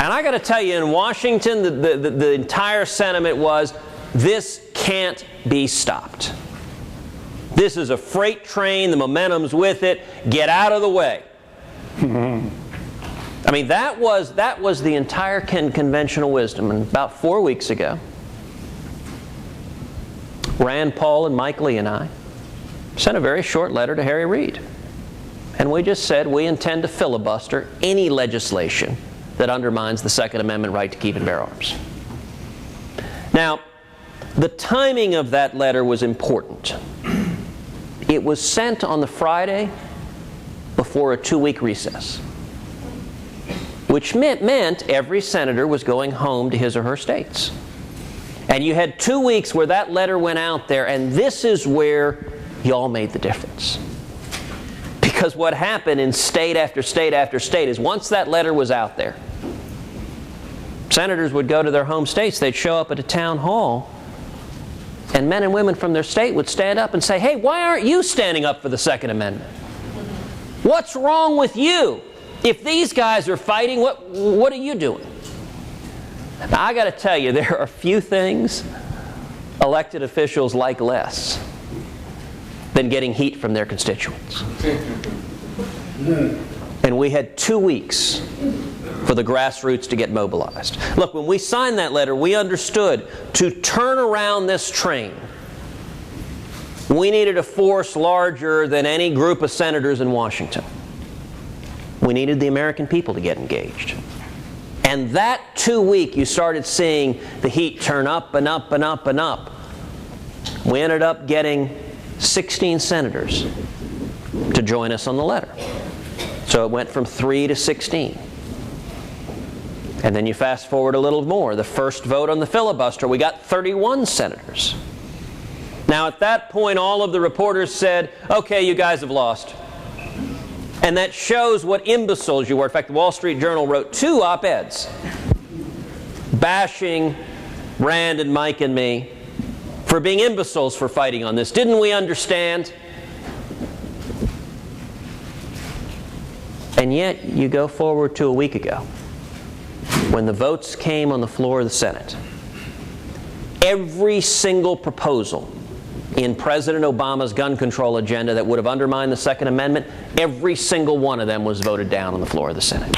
And I got to tell you, in Washington, the entire sentiment was, this can't be stopped. This is a freight train, the momentum's with it, get out of the way. I mean, that was the entire conventional wisdom. And about 4 weeks ago, Rand Paul and Mike Lee and I sent a very short letter to Harry Reid. And we just said we intend to filibuster any legislation that undermines the Second Amendment right to keep and bear arms. Now, the timing of that letter was important. It was sent on the Friday before a 2-week recess, which meant every senator was going home to his or her states. And you had 2 weeks where that letter went out there, and this is where y'all made the difference. Because what happened in state after state after state is once that letter was out there, senators would go to their home states, they'd show up at a town hall, and men and women from their state would stand up and say, hey, why aren't you standing up for the Second Amendment? What's wrong with you? If these guys are fighting, what are you doing? Now, I got to tell you, there are few things elected officials like less than getting heat from their constituents. And we had 2 weeks for the grassroots to get mobilized. Look, when we signed that letter, we understood to turn around this train, we needed a force larger than any group of senators in Washington. We needed the American people to get engaged. And that 2 week, you started seeing the heat turn up and up and up and up. We ended up getting 16 senators to join us on the letter. So it went from 3 to 16. And then you fast forward a little more. The first vote on the filibuster, we got 31 senators. Now at that point, all of the reporters said, okay, you guys have lost. And that shows what imbeciles you were. In fact, the Wall Street Journal wrote 2 op-eds bashing Rand and Mike and me for being imbeciles for fighting on this. Didn't we understand? And yet, you go forward to a week ago, when the votes came on the floor of the Senate. Every single proposal in President Obama's gun control agenda that would have undermined the Second Amendment, every single one of them was voted down on the floor of the Senate.